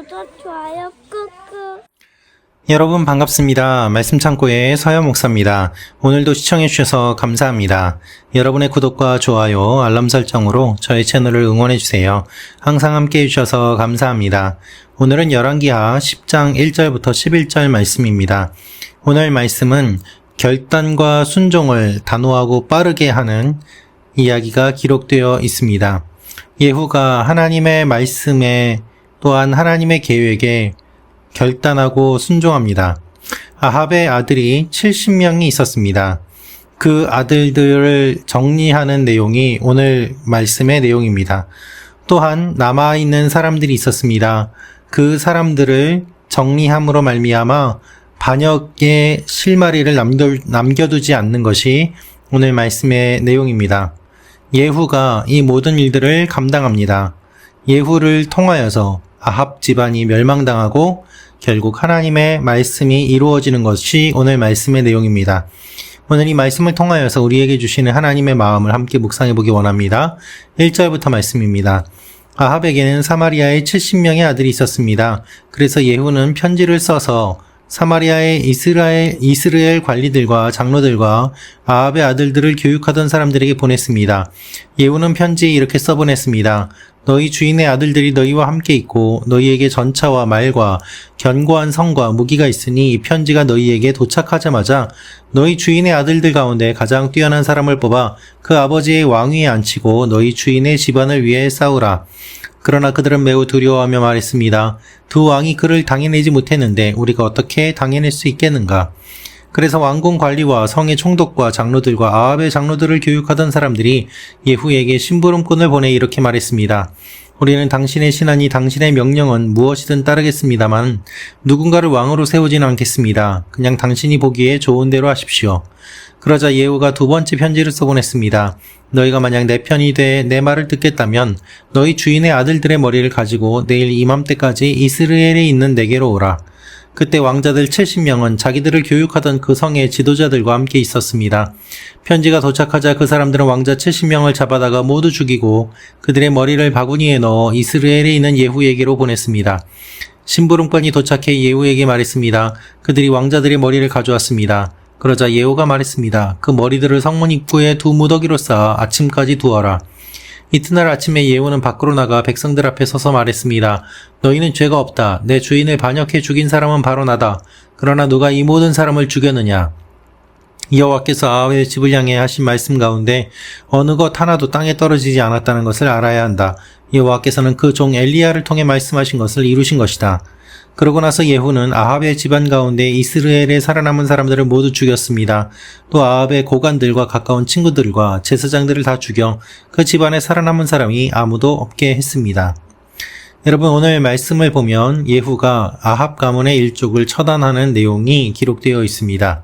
구독, 좋아요 꾹꾹. 여러분 반갑습니다. 말씀 창고의 서현 목사입니다. 오늘도 시청해 주셔서 감사합니다. 여러분의 구독과 좋아요, 알람 설정으로 저희 채널을 응원해 주세요. 항상 함께 해주셔서 감사합니다. 오늘은 열왕기하 10장 1절부터 11절 말씀입니다. 오늘 말씀은 결단과 순종을 단호하고 빠르게 하는 이야기가 기록되어 있습니다. 예후가 하나님의 말씀에 또한 하나님의 계획에 결단하고 순종합니다. 아합의 아들이 70명이 있었습니다. 그 아들들을 정리하는 내용이 오늘 말씀의 내용입니다. 또한 남아있는 사람들이 있었습니다. 그 사람들을 정리함으로 말미암아 반역의 실마리를 남겨두지 않는 것이 오늘 말씀의 내용입니다. 예후가 이 모든 일들을 감당합니다. 예후를 통하여서 아합 집안이 멸망당하고 결국 하나님의 말씀이 이루어지는 것이 오늘 말씀의 내용입니다. 오늘 이 말씀을 통하여서 우리에게 주시는 하나님의 마음을 함께 묵상해 보기 원합니다. 1절부터 말씀입니다. 아합에게는 사마리아에 70명의 아들이 있었습니다. 그래서 예후는 편지를 써서 사마리아의 이스라엘 관리들과 장로들과 아합의 아들들을 교육하던 사람들에게 보냈습니다. 예후는 편지에 이렇게 써보냈습니다. 너희 주인의 아들들이 너희와 함께 있고 너희에게 전차와 말과 견고한 성과 무기가 있으니 이 편지가 너희에게 도착하자마자 너희 주인의 아들들 가운데 가장 뛰어난 사람을 뽑아 그 아버지의 왕위에 앉히고 너희 주인의 집안을 위해 싸우라. 그러나 그들은 매우 두려워하며 말했습니다. 두 왕이 그를 당해내지 못했는데 우리가 어떻게 당해낼 수 있겠는가? 그래서 왕궁 관리와 성의 총독과 장로들과 아합의 장로들을 교육하던 사람들이 예후에게 심부름꾼을 보내 이렇게 말했습니다. 우리는 당신의 신하니 당신의 명령은 무엇이든 따르겠습니다만 누군가를 왕으로 세우지는 않겠습니다. 그냥 당신이 보기에 좋은 대로 하십시오. 그러자 예후가 두 번째 편지를 써보냈습니다. 너희가 만약 내 편이 돼 내 말을 듣겠다면 너희 주인의 아들들의 머리를 가지고 내일 이맘때까지 이스라엘에 있는 내게로 오라. 그때 왕자들 70명은 자기들을 교육하던 그 성의 지도자들과 함께 있었습니다. 편지가 도착하자 그 사람들은 왕자 70명을 잡아다가 모두 죽이고 그들의 머리를 바구니에 넣어 이스라엘에 있는 예후에게로 보냈습니다. 심부름꾼이 도착해 예후에게 말했습니다. 그들이 왕자들의 머리를 가져왔습니다. 그러자 예후가 말했습니다. 그 머리들을 성문 입구에 두 무더기로 쌓아 아침까지 두어라. 이튿날 아침에 예후는 밖으로 나가 백성들 앞에 서서 말했습니다. 너희는 죄가 없다. 내 주인을 반역해 죽인 사람은 바로 나다. 그러나 누가 이 모든 사람을 죽였느냐? 여호와께서 아합의 집을 향해 하신 말씀 가운데 어느 것 하나도 땅에 떨어지지 않았다는 것을 알아야 한다. 여호와께서는 그 종 엘리야를 통해 말씀하신 것을 이루신 것이다. 그러고 나서 예후는 아합의 집안 가운데 이스라엘에 살아남은 사람들을 모두 죽였습니다. 또 아합의 고관들과 가까운 친구들과 제사장들을 다 죽여 그 집안에 살아남은 사람이 아무도 없게 했습니다. 여러분, 오늘 말씀을 보면 예후가 아합 가문의 일족을 처단하는 내용이 기록되어 있습니다.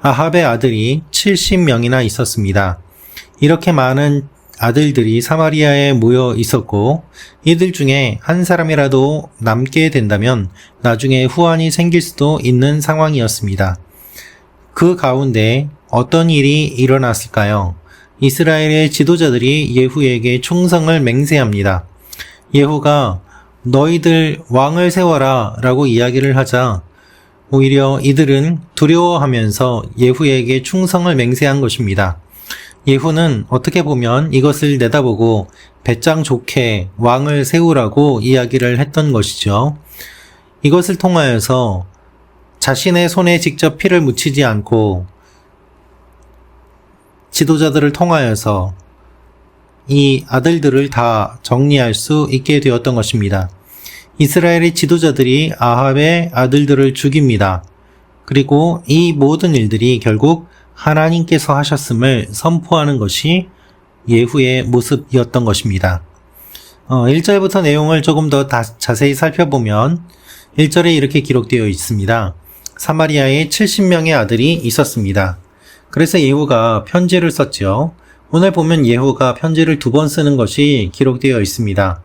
아합의 아들이 70명이나 있었습니다. 이렇게 많은 아들들이 사마리아에 모여 있었고 이들 중에 한 사람이라도 남게 된다면 나중에 후환이 생길 수도 있는 상황이었습니다. 그 가운데 어떤 일이 일어났을까요? 이스라엘의 지도자들이 예후에게 충성을 맹세합니다. 예후가 너희들 왕을 세워라 라고 이야기를 하자 오히려 이들은 두려워하면서 예후에게 충성을 맹세한 것입니다. 예후는 어떻게 보면 이것을 내다보고 배짱 좋게 왕을 세우라고 이야기를 했던 것이죠. 이것을 통하여서 자신의 손에 직접 피를 묻히지 않고 지도자들을 통하여서 이 아들들을 다 정리할 수 있게 되었던 것입니다. 이스라엘의 지도자들이 아합의 아들들을 죽입니다. 그리고 이 모든 일들이 결국 하나님께서 하셨음을 선포하는 것이 예후의 모습이었던 것입니다. 1절부터 내용을 조금 더 자세히 살펴보면 1절에 이렇게 기록되어 있습니다. 사마리아에 70명의 아들이 있었습니다. 그래서 예후가 편지를 썼죠. 오늘 보면 예후가 편지를 두 번 쓰는 것이 기록되어 있습니다.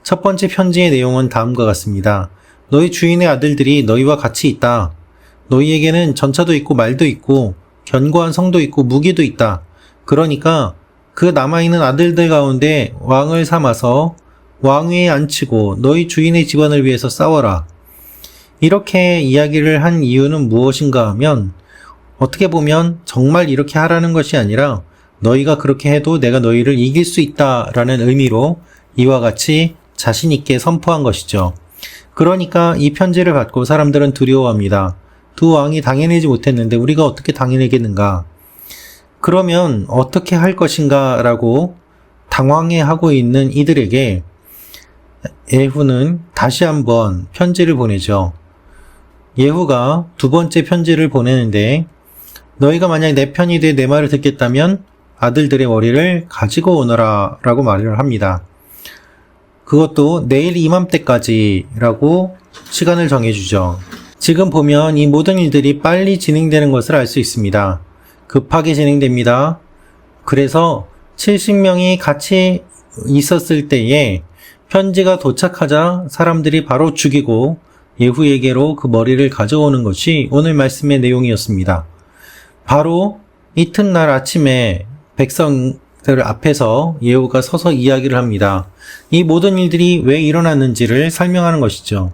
첫 번째 편지의 내용은 다음과 같습니다. 너희 주인의 아들들이 너희와 같이 있다. 너희에게는 전차도 있고 말도 있고 견고한 성도 있고 무기도 있다. 그러니까 그 남아있는 아들들 가운데 왕을 삼아서 왕위에 앉히고 너희 주인의 집안을 위해서 싸워라. 이렇게 이야기를 한 이유는 무엇인가 하면 어떻게 보면 정말 이렇게 하라는 것이 아니라 너희가 그렇게 해도 내가 너희를 이길 수 있다라는 의미로 이와 같이 자신 있게 선포한 것이죠. 그러니까 이 편지를 받고 사람들은 두려워합니다. 두 왕이 당해내지 못했는데 우리가 어떻게 당해내겠는가? 그러면 어떻게 할 것인가? 라고 당황해하고 있는 이들에게 예후는 다시 한번 편지를 보내죠. 예후가 두 번째 편지를 보내는데 너희가 만약 내 편이 돼 내 말을 듣겠다면 아들들의 머리를 가지고 오너라 라고 말을 합니다. 그것도 내일 이맘때까지라고 시간을 정해주죠. 지금 보면 이 모든 일들이 빨리 진행되는 것을 알 수 있습니다. 급하게 진행됩니다. 그래서 70명이 같이 있었을 때에 편지가 도착하자 사람들이 바로 죽이고 예후에게로 그 머리를 가져오는 것이 오늘 말씀의 내용이었습니다. 바로 이튿날 아침에 백성들 앞에서 예후가 서서 이야기를 합니다. 이 모든 일들이 왜 일어났는지를 설명하는 것이죠.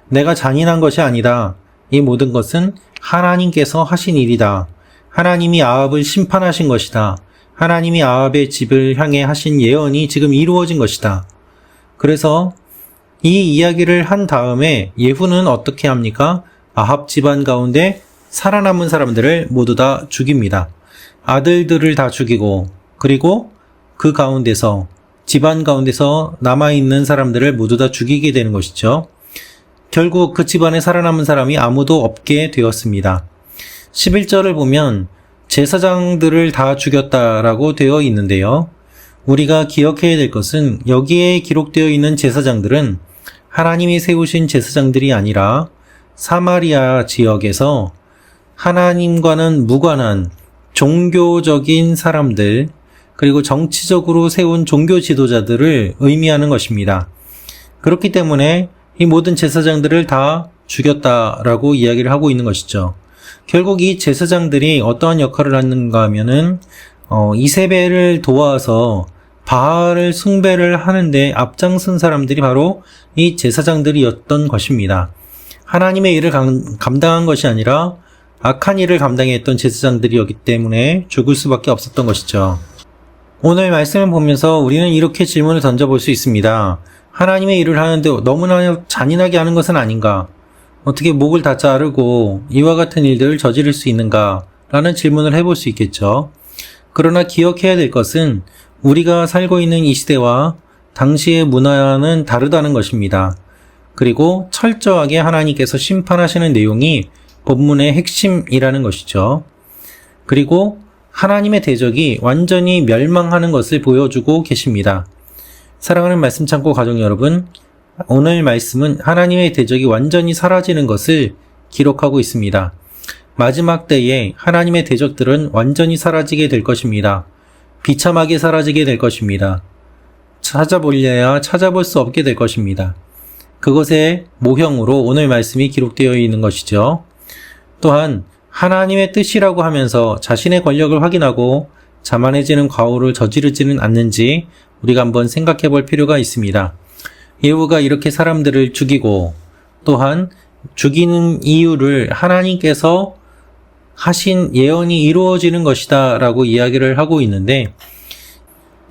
내가 잔인한 것이 아니다. 이 모든 것은 하나님께서 하신 일이다. 하나님이 아합을 심판하신 것이다. 하나님이 아합의 집을 향해 하신 예언이 지금 이루어진 것이다. 그래서 이 이야기를 한 다음에 예후는 어떻게 합니까? 아합 집안 가운데 살아남은 사람들을 모두 다 죽입니다. 아들들을 다 죽이고 그리고 그 가운데서 집안 가운데서 남아있는 사람들을 모두 다 죽이게 되는 것이죠. 결국 그 집안에 살아남은 사람이 아무도 없게 되었습니다. 11절을 보면 제사장들을 다 죽였다라고 되어 있는데요. 우리가 기억해야 될 것은 여기에 기록되어 있는 제사장들은 하나님이 세우신 제사장들이 아니라 사마리아 지역에서 하나님과는 무관한 종교적인 사람들 그리고 정치적으로 세운 종교 지도자들을 의미하는 것입니다. 그렇기 때문에 이 모든 제사장들을 다 죽였다라고 이야기를 하고 있는 것이죠. 결국 이 제사장들이 어떠한 역할을 하는가 하면은 이세벨을 도와서 바알을 숭배를 하는데 앞장선 사람들이 바로 이 제사장들이었던 것입니다. 하나님의 일을 감당한 것이 아니라 악한 일을 감당했던 제사장들이었기 때문에 죽을 수밖에 없었던 것이죠. 오늘 말씀을 보면서 우리는 이렇게 질문을 던져볼 수 있습니다. 하나님의 일을 하는데 너무나 잔인하게 하는 것은 아닌가? 어떻게 목을 다 자르고 이와 같은 일들을 저지를 수 있는가? 라는 질문을 해볼 수 있겠죠. 그러나 기억해야 될 것은 우리가 살고 있는 이 시대와 당시의 문화는 다르다는 것입니다. 그리고 철저하게 하나님께서 심판하시는 내용이 본문의 핵심이라는 것이죠. 그리고 하나님의 대적이 완전히 멸망하는 것을 보여주고 계십니다. 사랑하는 말씀 창고 가족 여러분, 오늘 말씀은 하나님의 대적이 완전히 사라지는 것을 기록하고 있습니다. 마지막 때에 하나님의 대적들은 완전히 사라지게 될 것입니다. 비참하게 사라지게 될 것입니다. 찾아보려야 찾아볼 수 없게 될 것입니다. 그것의 모형으로 오늘 말씀이 기록되어 있는 것이죠. 또한 하나님의 뜻이라고 하면서 자신의 권력을 확인하고 자만해지는 과오를 저지르지는 않는지 우리가 한번 생각해 볼 필요가 있습니다. 예후가 이렇게 사람들을 죽이고 또한 죽이는 이유를 하나님께서 하신 예언이 이루어지는 것이다 라고 이야기를 하고 있는데,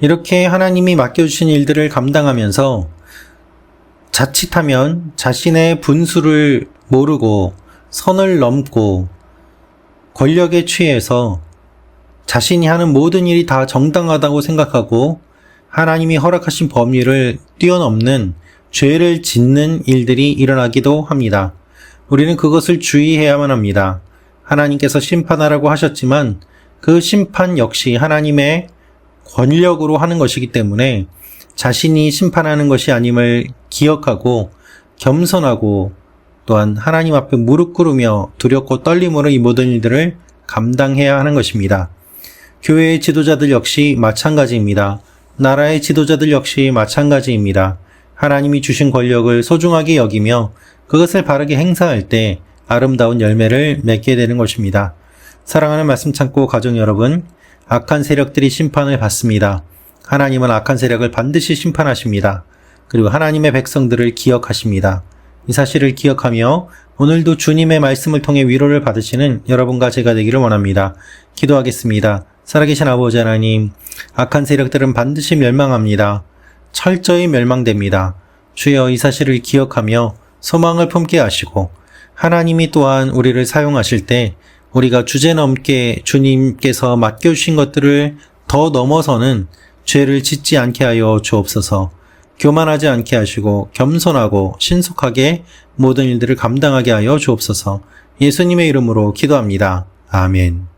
이렇게 하나님이 맡겨주신 일들을 감당하면서 자칫하면 자신의 분수를 모르고 선을 넘고 권력에 취해서 자신이 하는 모든 일이 다 정당하다고 생각하고 하나님이 허락하신 법률을 뛰어넘는 죄를 짓는 일들이 일어나기도 합니다. 우리는 그것을 주의해야만 합니다. 하나님께서 심판하라고 하셨지만 그 심판 역시 하나님의 권력으로 하는 것이기 때문에 자신이 심판하는 것이 아님을 기억하고 겸손하고 또한 하나님 앞에 무릎 꿇으며 두렵고 떨림으로 이 모든 일들을 감당해야 하는 것입니다. 교회의 지도자들 역시 마찬가지입니다. 나라의 지도자들 역시 마찬가지입니다. 하나님이 주신 권력을 소중하게 여기며 그것을 바르게 행사할 때 아름다운 열매를 맺게 되는 것입니다. 사랑하는 말씀 창고 가족 여러분, 악한 세력들이 심판을 받습니다. 하나님은 악한 세력을 반드시 심판하십니다. 그리고 하나님의 백성들을 기억하십니다. 이 사실을 기억하며 오늘도 주님의 말씀을 통해 위로를 받으시는 여러분과 제가 되기를 원합니다. 기도하겠습니다. 살아계신 아버지 하나님, 악한 세력들은 반드시 멸망합니다. 철저히 멸망됩니다. 주여 이 사실을 기억하며 소망을 품게 하시고 하나님이 또한 우리를 사용하실 때 우리가 주제넘게 주님께서 맡겨주신 것들을 더 넘어서는 죄를 짓지 않게 하여 주옵소서. 교만하지 않게 하시고 겸손하고 신속하게 모든 일들을 감당하게 하여 주옵소서. 예수님의 이름으로 기도합니다. 아멘.